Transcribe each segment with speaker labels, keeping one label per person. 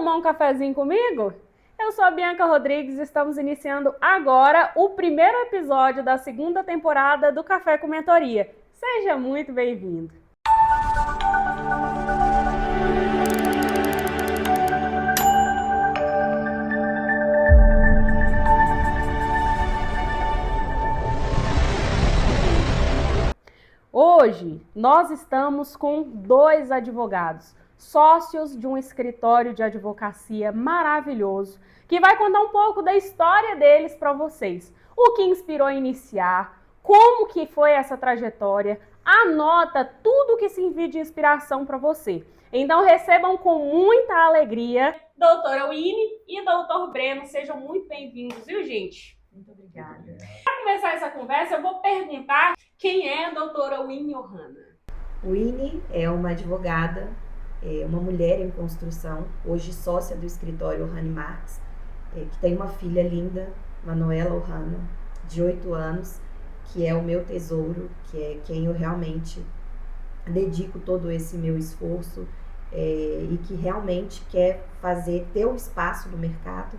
Speaker 1: tomar um cafezinho comigo? Eu sou a Bianca Rodrigues e estamos iniciando agora o primeiro episódio da segunda temporada do Café com Mentoria. Seja muito bem-vindo! Hoje nós estamos com dois advogados, sócios de um escritório de advocacia maravilhoso, que vai contar um pouco da história deles para vocês. O que inspirou a iniciar, como que foi essa trajetória, anota tudo que servir de inspiração para você. Então recebam com muita alegria doutora Winnie e doutor Breno, sejam muito bem-vindos, viu, gente?
Speaker 2: Muito obrigada.
Speaker 1: Para começar essa conversa, eu vou perguntar quem é a doutora Winnie Ohana.
Speaker 2: Winnie é uma advogada, uma mulher em construção, hoje sócia do escritório Ohana Marques, que tem uma filha linda, Manuela Ohana, de 8 anos, que é o meu tesouro, que é quem eu realmente dedico todo esse meu esforço e que realmente quer ter um espaço no mercado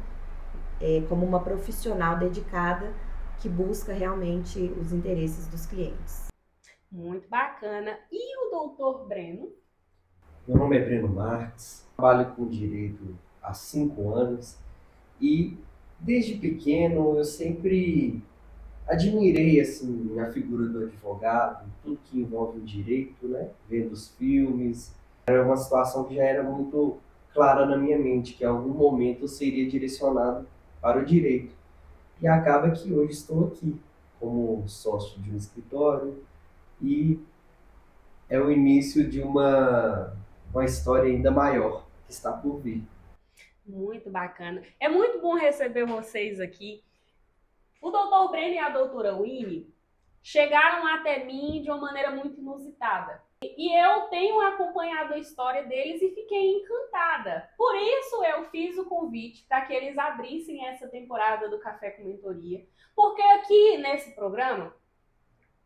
Speaker 2: como uma profissional dedicada que busca realmente os interesses dos clientes.
Speaker 1: Muito bacana. E o doutor Breno?
Speaker 3: Meu nome é Breno Marques, trabalho com direito há 5 anos e desde pequeno eu sempre admirei assim, a figura do advogado, tudo que envolve o direito, né? Vendo os filmes. Era uma situação que já era muito clara na minha mente, que em algum momento eu seria direcionado para o direito. E acaba que hoje estou aqui como sócio de um escritório e é o início de uma história ainda maior que está por vir.
Speaker 1: Muito bacana. É muito bom receber vocês aqui. O doutor Breno e a doutora Winnie chegaram até mim de uma maneira muito inusitada. E eu tenho acompanhado a história deles e fiquei encantada. Por isso eu fiz o convite para que eles abrissem essa temporada do Café com Mentoria. Porque aqui nesse programa,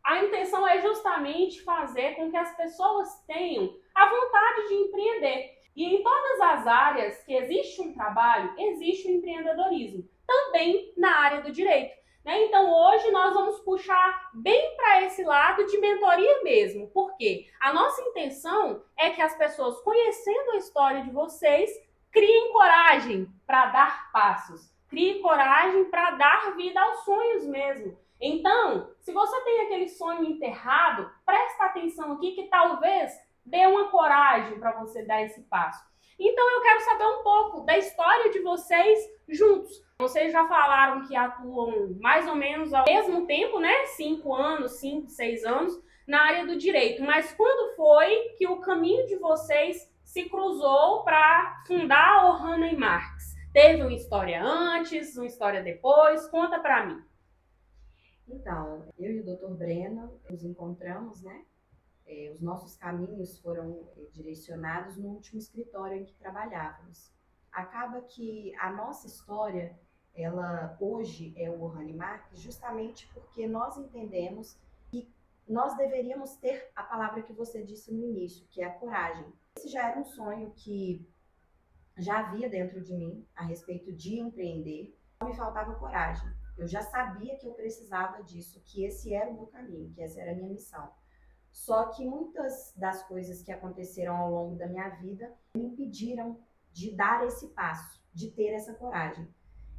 Speaker 1: a intenção é justamente fazer com que as pessoas tenham a vontade de empreender. E em todas as áreas que existe um trabalho, existe o empreendedorismo. Também na área do direito. Então hoje nós vamos puxar bem para esse lado de mentoria mesmo, porque a nossa intenção é que as pessoas, conhecendo a história de vocês, criem coragem para dar passos, criem coragem para dar vida aos sonhos mesmo. Então, se você tem aquele sonho enterrado, presta atenção aqui que talvez dê uma coragem para você dar esse passo. Então eu quero saber um pouco da história de vocês juntos. Vocês já falaram que atuam mais ou menos ao mesmo tempo, né? 5 anos, 5, 6 anos na área do direito. Mas quando foi que o caminho de vocês se cruzou para fundar a Ohana Marques? Teve uma história antes, uma história depois? Conta para mim.
Speaker 2: Então, eu e o Dr. Breno nos encontramos, né? Os nossos caminhos foram direcionados no último escritório em que trabalhávamos. Acaba que a nossa história, ela hoje é o Ohana Marques justamente porque nós entendemos que nós deveríamos ter a palavra que você disse no início, que é a coragem. Esse já era um sonho que já havia dentro de mim a respeito de empreender, só me faltava coragem. Eu já sabia que eu precisava disso, que esse era o meu caminho, que essa era a minha missão. Só que muitas das coisas que aconteceram ao longo da minha vida me impediram de dar esse passo, de ter essa coragem.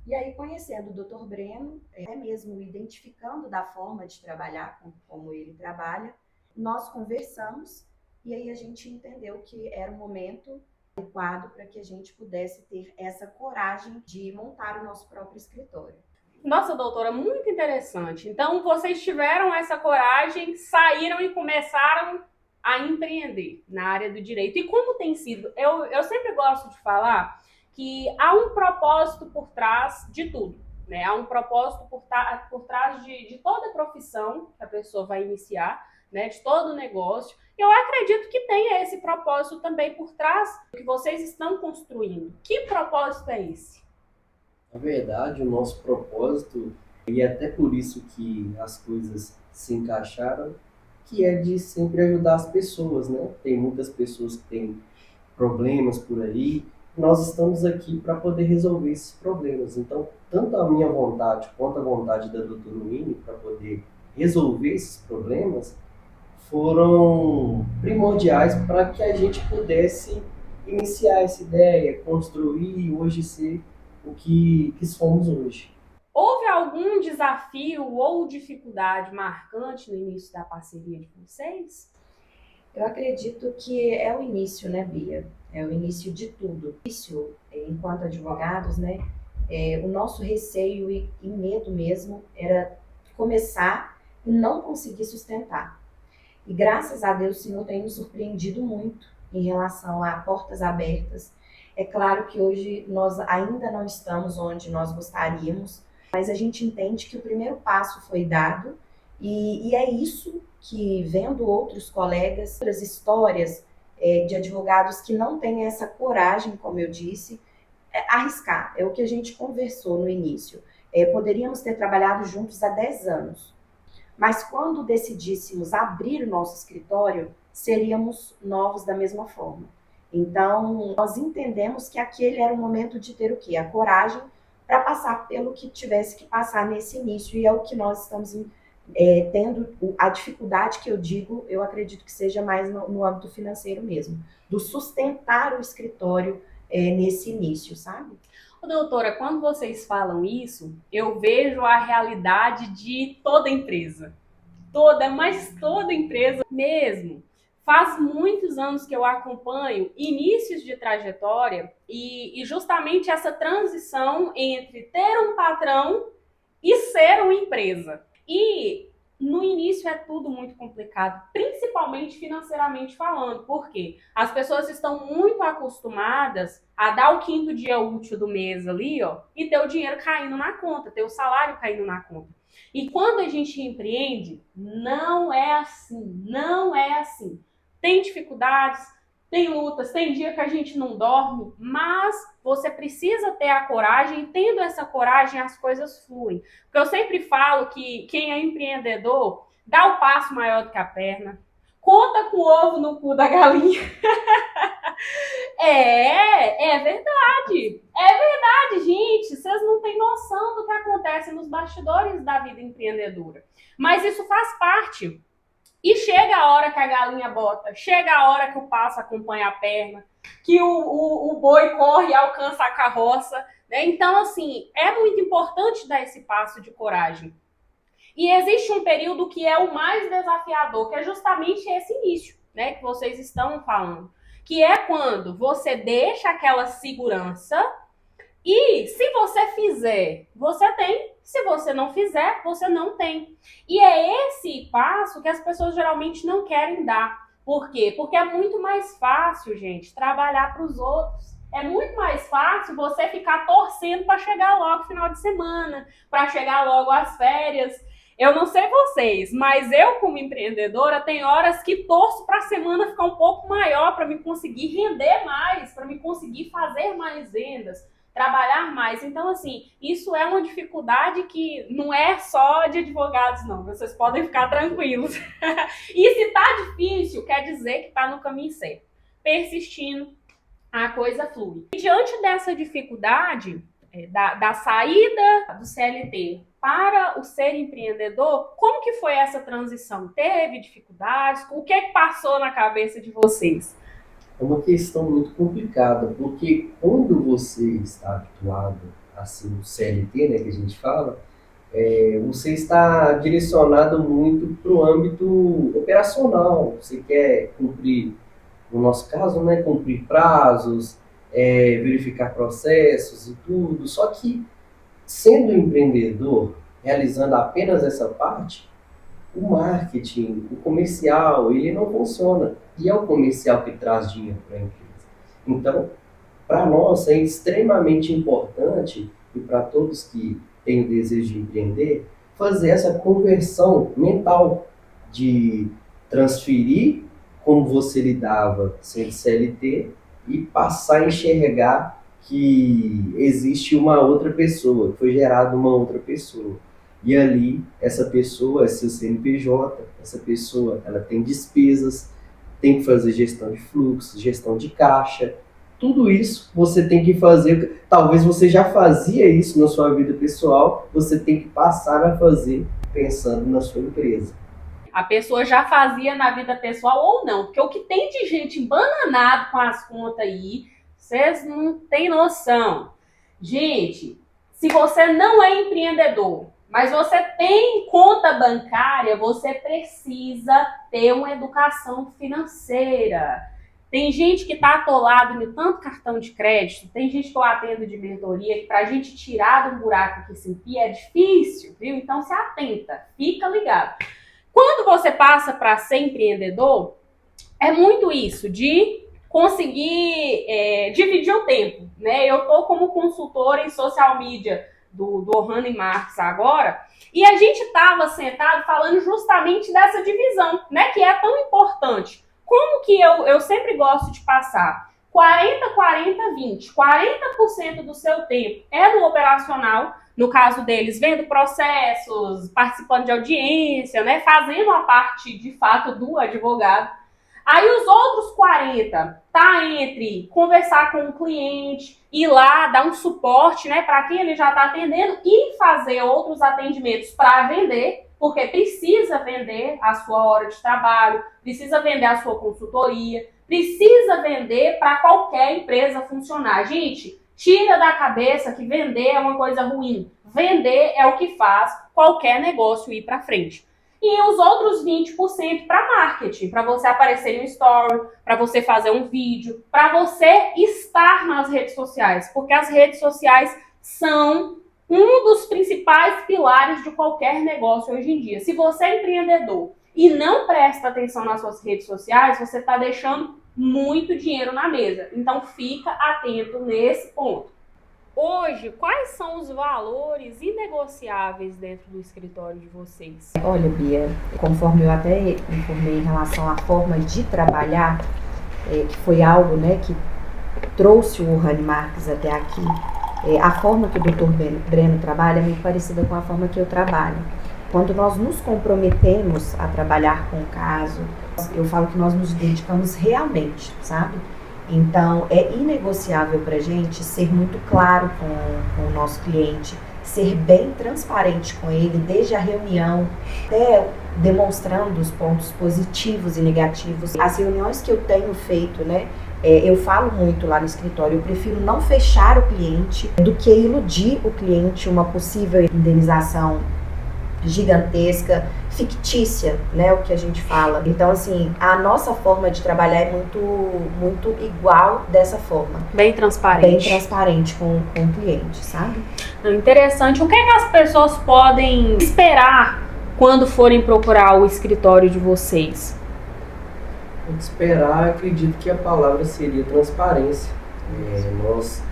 Speaker 2: E aí, conhecendo o Dr. Breno, até mesmo identificando da forma de trabalhar, como ele trabalha, nós conversamos e aí a gente entendeu que era o momento adequado para que a gente pudesse ter essa coragem de montar o nosso próprio escritório.
Speaker 1: Nossa, doutora, muito interessante. Então, vocês tiveram essa coragem, saíram e começaram a empreender na área do direito. E como tem sido? Eu sempre gosto de falar que há um propósito por trás de tudo, né? Há um propósito por trás de toda profissão que a pessoa vai iniciar, né? De todo negócio. Eu acredito que tenha esse propósito também por trás do que vocês estão construindo. Que propósito é esse?
Speaker 3: Na verdade, o nosso propósito, e até por isso que as coisas se encaixaram, que é de sempre ajudar as pessoas, né? Tem muitas pessoas que têm problemas por aí nós estamos aqui para poder resolver esses problemas. Então, tanto a minha vontade quanto a vontade da doutora Winnie para poder resolver esses problemas foram primordiais para que a gente pudesse iniciar essa ideia, construir e hoje ser o que somos hoje.
Speaker 1: Houve algum desafio ou dificuldade marcante no início da parceria de vocês?
Speaker 2: Eu acredito que é o início, né, Bia? É o início de tudo. Início, enquanto advogados, né, o nosso receio e medo mesmo era começar e não conseguir sustentar. E graças a Deus o Senhor tem nos surpreendido muito em relação a portas abertas. É claro que hoje nós ainda não estamos onde nós gostaríamos, mas a gente entende que o primeiro passo foi dado e é isso que, vendo outros colegas, outras histórias de advogados que não têm essa coragem, como eu disse, arriscar. É o que a gente conversou no início. Poderíamos ter trabalhado juntos há 10 anos, mas quando decidíssemos abrir o nosso escritório, seríamos novos da mesma forma. Então, nós entendemos que aquele era o momento de ter o quê? A coragem para passar pelo que tivesse que passar nesse início, e é o que nós estamos tendo. A dificuldade que eu digo, eu acredito que seja mais no âmbito financeiro mesmo, do sustentar o escritório nesse início, sabe?
Speaker 1: Doutora, quando vocês falam isso, eu vejo a realidade de toda empresa. Mas toda empresa mesmo. Faz muitos anos que eu acompanho inícios de trajetória e justamente essa transição entre ter um patrão e ser uma empresa. E no início é tudo muito complicado, principalmente financeiramente falando, porque as pessoas estão muito acostumadas a dar o quinto dia útil do mês ali, ó, e ter o dinheiro caindo na conta, ter o salário caindo na conta. E quando a gente empreende, não é assim, não é assim. Tem dificuldades, tem lutas, tem dia que a gente não dorme, mas você precisa ter a coragem, e tendo essa coragem as coisas fluem. Porque eu sempre falo que quem é empreendedor dá o passo maior do que a perna, conta com o ovo no cu da galinha. É verdade. É verdade, gente. Vocês não têm noção do que acontece nos bastidores da vida empreendedora. Mas isso faz parte. E chega a hora que a galinha bota, chega a hora que o passo acompanha a perna, que o boi corre e alcança a carroça, né? Então, assim, é muito importante dar esse passo de coragem. E existe um período que é o mais desafiador, que é justamente esse início, né, que vocês estão falando. Que é quando você deixa aquela segurança e se você fizer, você tem. Se você não fizer, você não tem. E é esse passo que as pessoas geralmente não querem dar. Por quê? Porque é muito mais fácil, gente, trabalhar para os outros. É muito mais fácil você ficar torcendo para chegar logo o final de semana, para chegar logo as férias. Eu não sei vocês, mas eu, como empreendedora, tem horas que torço para a semana ficar um pouco maior, para me conseguir render mais, para me conseguir fazer mais vendas, trabalhar mais. Então, assim, isso é uma dificuldade que não é só de advogados, não. Vocês podem ficar tranquilos. E se tá difícil, quer dizer que tá no caminho certo. Persistindo, a coisa flui. E diante dessa dificuldade da saída do CLT para o ser empreendedor, como que foi essa transição? Teve dificuldades? O que é que passou na cabeça de vocês?
Speaker 3: É uma questão muito complicada, porque quando você está habituado assim, no CLT, né, que a gente fala, você está direcionado muito para o âmbito operacional. Você quer cumprir, no nosso caso, né, cumprir prazos, verificar processos e tudo. Só que, sendo empreendedor, realizando apenas essa parte, o marketing, o comercial, ele não funciona. E é o comercial que traz dinheiro para a empresa. Então, para nós é extremamente importante, e para todos que têm o desejo de empreender, fazer essa conversão mental de transferir como você lidava sendo CLT e passar a enxergar que existe uma outra pessoa, que foi gerada uma outra pessoa. E ali, essa pessoa é seu CNPJ, essa pessoa ela tem despesas, tem que fazer gestão de fluxo, gestão de caixa, tudo isso você tem que fazer. Talvez você já fazia isso na sua vida pessoal, você tem que passar a fazer pensando na sua empresa.
Speaker 1: A pessoa já fazia na vida pessoal ou não, porque o que tem de gente embananado com as contas aí, vocês não têm noção. Gente, se você não é empreendedor, mas você tem conta bancária, você precisa ter uma educação financeira. Tem gente que está atolado em tanto cartão de crédito, tem gente que eu atendo de mentoria, que para a gente tirar de um buraco que se enfia é difícil, viu? Então se atenta, fica ligado. Quando você passa para ser empreendedor, é muito isso, de conseguir dividir o tempo, né? Eu estou como consultora em social media do Ohana Marques agora, e a gente estava sentado falando justamente dessa divisão, né? Que é tão importante. Como que eu sempre gosto de passar? 40, 40, 20. 40% do seu tempo é no operacional, no caso deles, vendo processos, participando de audiência, né? Fazendo a parte, de fato, do advogado. Aí os outros 40 tá entre conversar com o cliente, ir lá, dar um suporte, né, para quem ele já está atendendo e fazer outros atendimentos para vender, porque precisa vender a sua hora de trabalho, precisa vender a sua consultoria, precisa vender para qualquer empresa funcionar. Gente, tira da cabeça que vender é uma coisa ruim. Vender é o que faz qualquer negócio ir para frente. E os outros 20% para marketing, para você aparecer no story, para você fazer um vídeo, para você estar nas redes sociais, porque as redes sociais são um dos principais pilares de qualquer negócio hoje em dia. Se você é empreendedor e não presta atenção nas suas redes sociais, você está deixando muito dinheiro na mesa. Então fica atento nesse ponto. Hoje, quais são os valores inegociáveis dentro do escritório de vocês?
Speaker 2: Olha, Bia, conforme eu até informei em relação à forma de trabalhar, que foi algo, né, que trouxe o Ohana Marques até aqui, a forma que o Dr. Breno trabalha é muito parecida com a forma que eu trabalho. Quando nós nos comprometemos a trabalhar com o caso, eu falo que nós nos dedicamos realmente, sabe? Então, é inegociável para a gente ser muito claro com o nosso cliente, ser bem transparente com ele, desde a reunião, até demonstrando os pontos positivos e negativos. As reuniões que eu tenho feito, né, eu falo muito lá no escritório, eu prefiro não fechar o cliente do que iludir o cliente uma possível indenização gigantesca, fictícia, né, o que a gente fala. Então, assim, a nossa forma de trabalhar é muito igual dessa forma.
Speaker 1: Bem transparente.
Speaker 2: Bem transparente com o cliente, sabe?
Speaker 1: Interessante. O que é que as pessoas podem esperar quando forem procurar o escritório de vocês?
Speaker 3: Esperar, acredito que a palavra seria transparência. Nós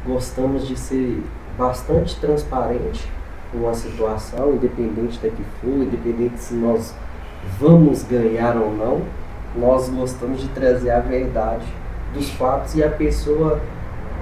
Speaker 3: gostamos de ser bastante transparente com a situação, independente da que for, independente se nós vamos ganhar ou não, nós gostamos de trazer a verdade dos fatos e a pessoa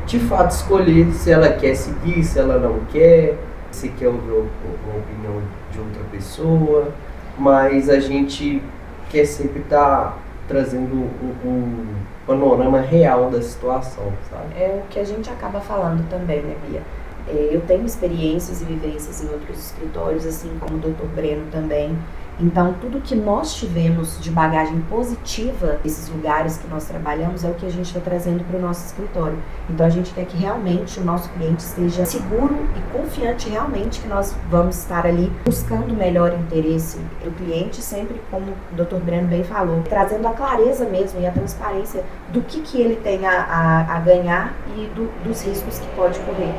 Speaker 3: de fato escolher se ela quer seguir, se ela não quer, se quer ouvir uma opinião de outra pessoa, mas a gente quer sempre estar trazendo um panorama real da situação, sabe?
Speaker 2: É o que a gente acaba falando também, né, Bia? Eu tenho experiências e vivências em outros escritórios, assim como o Dr. Breno também. Então, tudo que nós tivemos de bagagem positiva nesses lugares que nós trabalhamos é o que a gente está trazendo para o nosso escritório. Então, a gente quer que realmente o nosso cliente esteja seguro e confiante realmente que nós vamos estar ali buscando o melhor interesse do cliente, sempre como o Dr. Breno bem falou, trazendo a clareza mesmo e a transparência do que ele tem a ganhar e dos riscos que pode correr.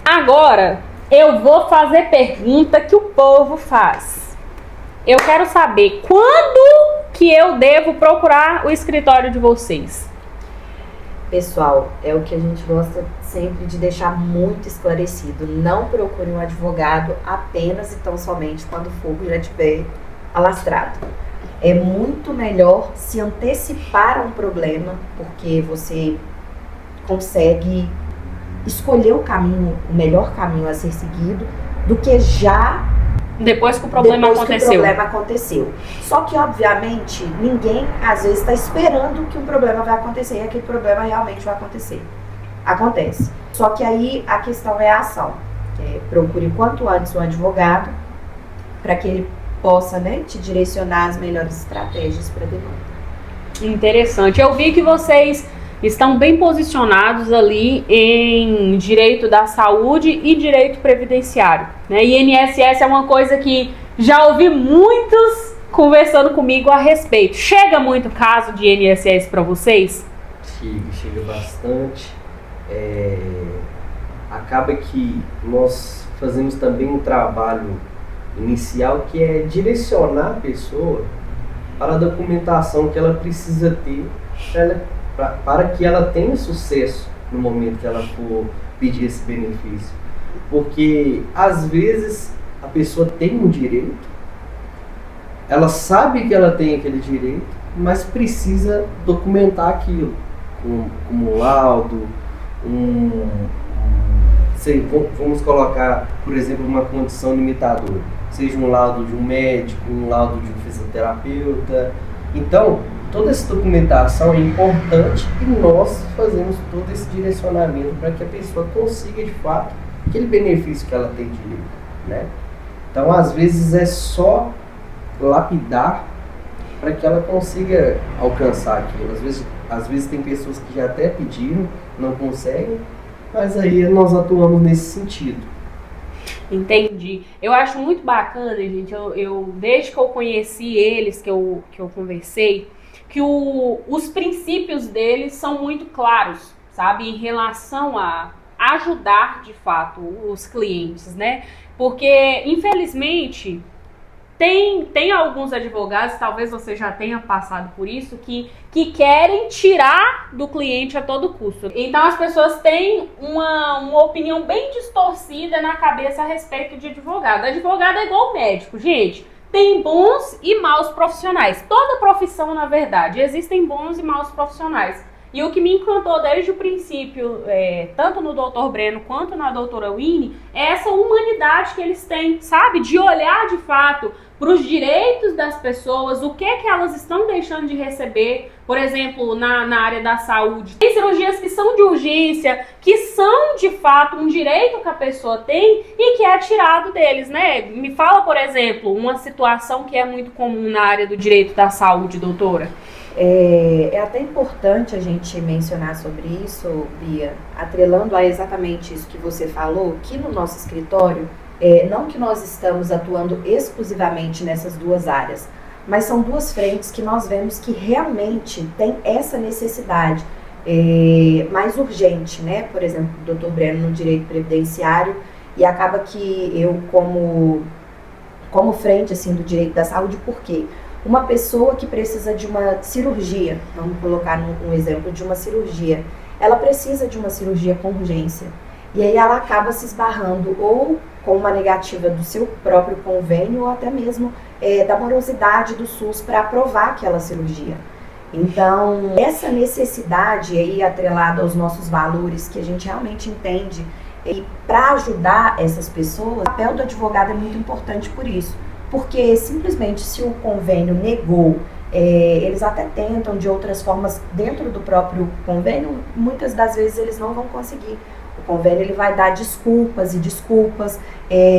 Speaker 1: Agora, eu vou fazer pergunta que o povo faz. Eu quero saber quando que eu devo procurar o escritório de vocês.
Speaker 2: Pessoal, é o que a gente gosta sempre de deixar muito esclarecido. Não procure um advogado apenas e tão somente quando o fogo já estiver alastrado. É muito melhor se antecipar a um problema, porque você consegue escolher o melhor caminho a ser seguido, do que já
Speaker 1: Depois que o problema
Speaker 2: depois
Speaker 1: aconteceu.
Speaker 2: Que o problema aconteceu. Só que, obviamente, ninguém, às vezes, está esperando que um problema vai acontecer e aquele problema realmente vai acontecer. Acontece. Só que aí a questão é a ação. Procure quanto antes um advogado para que ele possa, né, te direcionar as melhores estratégias para a demanda.
Speaker 1: Interessante. Eu vi que vocês estão bem posicionados ali em direito da saúde e direito previdenciário, né? INSS é uma coisa que já ouvi muitos conversando comigo a respeito. Chega muito caso de INSS para vocês?
Speaker 3: Chega bastante. Acaba que nós fazemos também um trabalho inicial que é direcionar a pessoa para a documentação que ela precisa ter para que ela tenha sucesso no momento que ela for pedir esse benefício. Porque, às vezes, a pessoa tem um direito, ela sabe que ela tem aquele direito, mas precisa documentar aquilo, como um laudo, vamos colocar, por exemplo, uma condição limitadora, seja um laudo de um médico, um laudo de um fisioterapeuta. Então, toda essa documentação é importante e nós fazemos todo esse direcionamento para que a pessoa consiga, de fato, aquele benefício que ela tem direito, né? Então, às vezes, é só lapidar para que ela consiga alcançar aquilo. Às vezes tem pessoas que já até pediram, não conseguem, mas aí nós atuamos nesse sentido.
Speaker 1: Entendi. Eu acho muito bacana, gente, eu desde que eu conheci eles, que eu conversei, que os princípios deles são muito claros, sabe, em relação a ajudar, de fato, os clientes, né? Porque, infelizmente, tem alguns advogados, talvez você já tenha passado por isso, que querem tirar do cliente a todo custo. Então as pessoas têm uma opinião bem distorcida na cabeça a respeito de advogado. Advogado é igual médico, gente. Tem bons e maus profissionais. Toda profissão, na verdade, existem bons e maus profissionais. E o que me encantou desde o princípio, tanto no Dr. Breno quanto na doutora Winnie, é essa humanidade que eles têm, sabe? De olhar de fato para os direitos das pessoas, o que é que elas estão deixando de receber, por exemplo, na área da saúde. Tem cirurgias que são de urgência, que são de fato um direito que a pessoa tem e que é tirado deles, né? Me fala, por exemplo, uma situação que é muito comum na área do direito da saúde, doutora.
Speaker 2: É até importante a gente mencionar sobre isso, Bia, atrelando a exatamente isso que você falou, que no nosso escritório, não que nós estamos atuando exclusivamente nessas duas áreas, mas são duas frentes que nós vemos que realmente tem essa necessidade mais urgente, né? Por exemplo, o Dr. Breno no direito previdenciário, e acaba que eu como frente assim, do direito da saúde, por quê? Uma pessoa que precisa de uma cirurgia, vamos colocar um exemplo de uma cirurgia, ela precisa de uma cirurgia com urgência. E aí ela acaba se esbarrando ou com uma negativa do seu próprio convênio ou até mesmo da morosidade do SUS para aprovar aquela cirurgia. Então, essa necessidade aí atrelada aos nossos valores que a gente realmente entende e para ajudar essas pessoas, o papel do advogado é muito importante por isso. Porque simplesmente se o convênio negou, eles até tentam de outras formas dentro do próprio convênio, muitas das vezes eles não vão conseguir. O convênio ele vai dar desculpas e desculpas,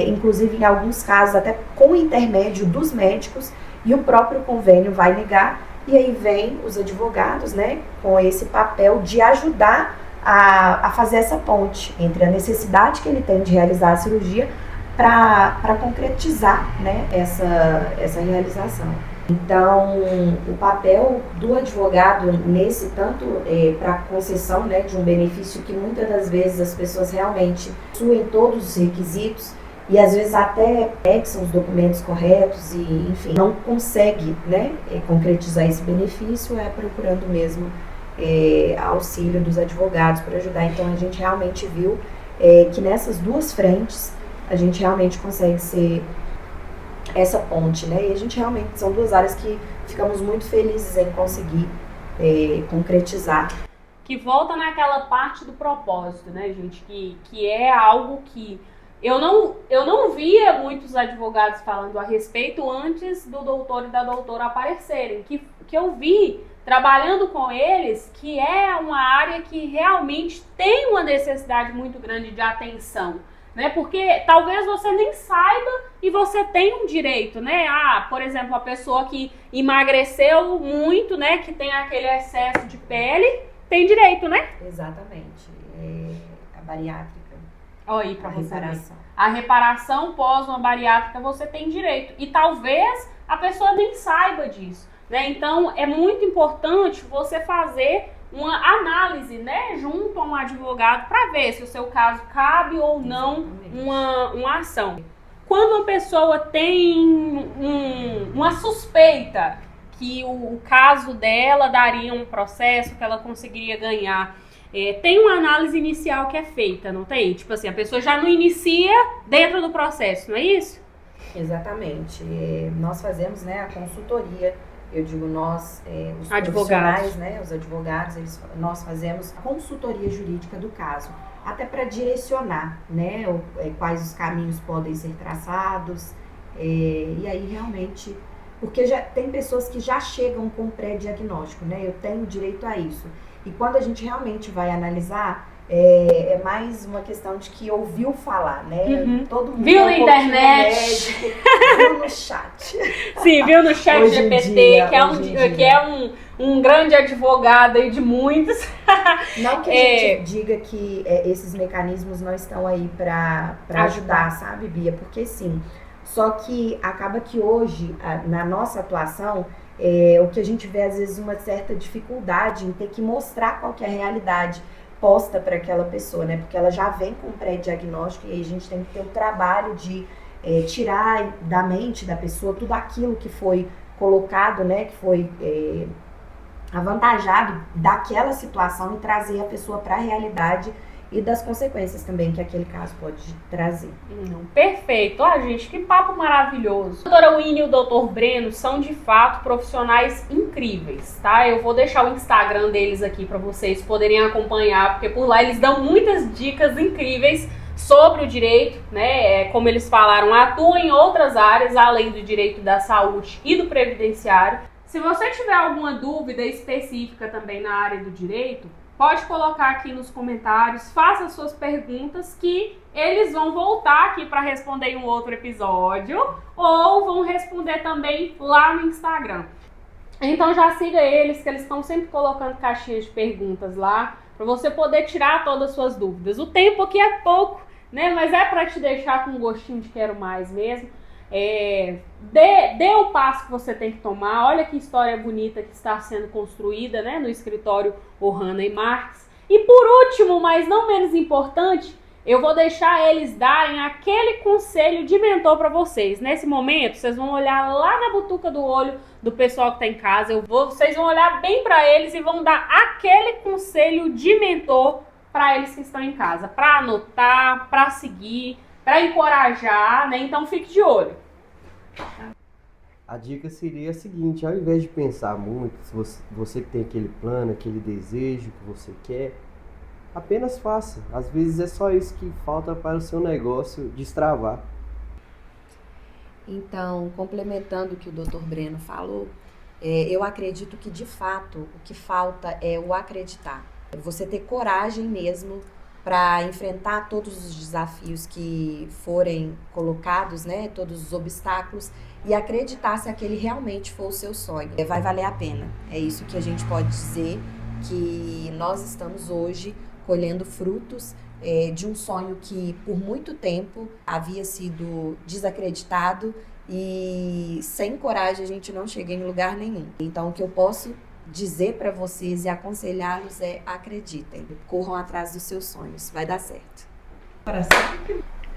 Speaker 2: inclusive em alguns casos até com o intermédio dos médicos, e o próprio convênio vai negar, e aí vem os advogados, né, com esse papel de ajudar a fazer essa ponte entre a necessidade que ele tem de realizar a cirurgia para concretizar, né, essa realização. Então, o papel do advogado nesse tanto para a concessão, né, de um benefício que muitas das vezes as pessoas realmente possuem todos os requisitos e às vezes até anexam os documentos corretos e, enfim, não consegue, né, concretizar esse benefício, procurando mesmo auxílio dos advogados para ajudar. Então, a gente realmente viu que nessas duas frentes a gente realmente consegue ser essa ponte, né? E a gente realmente, são duas áreas que ficamos muito felizes em conseguir concretizar.
Speaker 1: Que volta naquela parte do propósito, né, gente? Que é algo que eu não via muitos advogados falando a respeito antes do doutor e da doutora aparecerem. Que eu vi, trabalhando com eles, que é uma área que realmente tem uma necessidade muito grande de atenção, né? Porque talvez você nem saiba e você tem um direito, né? Por exemplo, a pessoa que emagreceu muito, né? Que tem aquele excesso de pele, tem direito, né?
Speaker 2: Exatamente. A bariátrica.
Speaker 1: Olha aí pra você ver.
Speaker 2: Reparação.
Speaker 1: A reparação pós uma bariátrica você tem direito. E talvez a pessoa nem saiba disso, né? Então é muito importante você fazer uma análise, né, junto a um advogado para ver se o seu caso cabe ou não uma ação. Quando uma pessoa tem uma suspeita que o caso dela daria um processo, que ela conseguiria ganhar, tem uma análise inicial que é feita, não tem? Tipo assim, a pessoa já não inicia dentro do processo, não é isso?
Speaker 2: Exatamente. Nós fazemos, né, a consultoria. Eu digo nós, os
Speaker 1: Advogados.
Speaker 2: profissionais, né, os advogados, nós fazemos a consultoria jurídica do caso, até para direcionar, né, quais os caminhos podem ser traçados, e aí realmente, porque já tem pessoas que já chegam com pré-diagnóstico, né, eu tenho direito a isso, e quando a gente realmente vai analisar, é mais uma questão de que ouviu falar, né?
Speaker 1: Uhum.
Speaker 2: Todo mundo
Speaker 1: viu na internet,
Speaker 2: médico, viu no chat.
Speaker 1: Sim, viu no chat
Speaker 2: Hoje em
Speaker 1: GPT,
Speaker 2: dia,
Speaker 1: que é um grande advogado aí de muitos.
Speaker 2: Não que a gente diga que esses mecanismos não estão aí para ajudar, sabe, Bia? Porque sim. Só que acaba que hoje, na nossa atuação, o que a gente vê às vezes uma certa dificuldade em ter que mostrar qual que é a realidade posta para aquela pessoa, né? Porque ela já vem com pré-diagnóstico e aí a gente tem que ter o trabalho de tirar da mente da pessoa tudo aquilo que foi colocado, né? Que foi avantajado daquela situação e trazer a pessoa para a realidade e das consequências também que aquele caso pode trazer.
Speaker 1: Perfeito. Gente, que papo maravilhoso. A doutora Winnie e o doutor Breno são, de fato, profissionais incríveis, tá? Eu vou deixar o Instagram deles aqui para vocês poderem acompanhar, porque por lá eles dão muitas dicas incríveis sobre o direito, né? Como eles falaram, atuam em outras áreas, além do direito da saúde e do previdenciário. Se você tiver alguma dúvida específica também na área do direito, pode colocar aqui nos comentários, faça suas perguntas que eles vão voltar aqui para responder em um outro episódio ou vão responder também lá no Instagram. Então já siga eles, que eles estão sempre colocando caixinhas de perguntas lá para você poder tirar todas as suas dúvidas. O tempo aqui é pouco, né? Mas é para te deixar com um gostinho de quero mais mesmo. Dê o passo que você tem que tomar. Olha que história bonita que está sendo construída, né, no escritório Ohana e Marques. E por último, mas não menos importante, eu vou deixar eles darem aquele conselho de mentor para vocês. Nesse momento, vocês vão olhar lá na butuca do olho do pessoal que está em casa. Vocês vão olhar bem para eles e vão dar aquele conselho de mentor para eles que estão em casa, para anotar, para seguir, para encorajar, né? Então fique de olho.
Speaker 3: A dica seria a seguinte: ao invés de pensar muito, se você tem aquele plano, aquele desejo que você quer, apenas faça. Às vezes é só isso que falta para o seu negócio destravar.
Speaker 2: Então, complementando o que o Dr. Breno falou, eu acredito que de fato o que falta é o acreditar. Você ter coragem mesmo para enfrentar todos os desafios que forem colocados, né, todos os obstáculos, e acreditar se aquele realmente for o seu sonho. Vai valer a pena. É isso que a gente pode dizer, que nós estamos hoje colhendo frutos de um sonho que por muito tempo havia sido desacreditado e sem coragem a gente não chega em lugar nenhum. Então o que eu posso dizer para vocês e aconselhá-los é: acreditem, corram atrás dos seus sonhos, vai dar certo.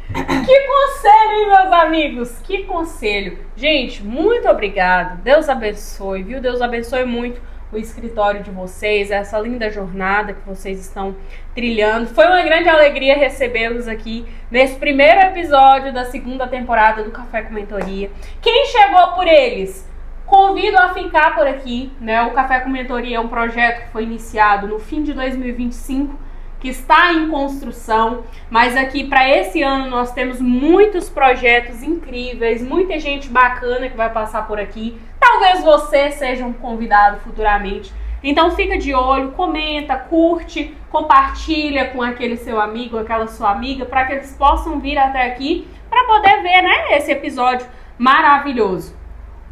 Speaker 1: Que conselho, hein, meus amigos? Que conselho. Gente, muito obrigado. Deus abençoe, viu? Deus abençoe muito o escritório de vocês, essa linda jornada que vocês estão trilhando. Foi uma grande alegria recebê-los aqui nesse primeiro episódio da segunda temporada do Café com Mentoria. Quem chegou por eles, convido a ficar por aqui, né? O Café com Mentoria é um projeto que foi iniciado no fim de 2025. que está em construção, mas aqui para esse ano nós temos muitos projetos incríveis, muita gente bacana que vai passar por aqui. Talvez você seja um convidado futuramente. Então fica de olho, comenta, curte, compartilha com aquele seu amigo, aquela sua amiga, para que eles possam vir até aqui para poder ver, né, esse episódio maravilhoso.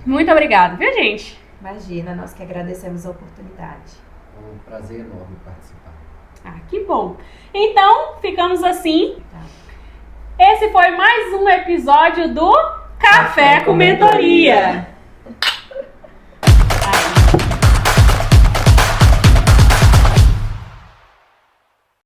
Speaker 1: Muito obrigada, viu, gente?
Speaker 2: Imagina, nós que agradecemos a oportunidade.
Speaker 3: É um prazer enorme participar.
Speaker 1: Ah, que bom. Então, ficamos assim.
Speaker 2: Tá.
Speaker 1: Esse foi mais um episódio do Café com Mentoria.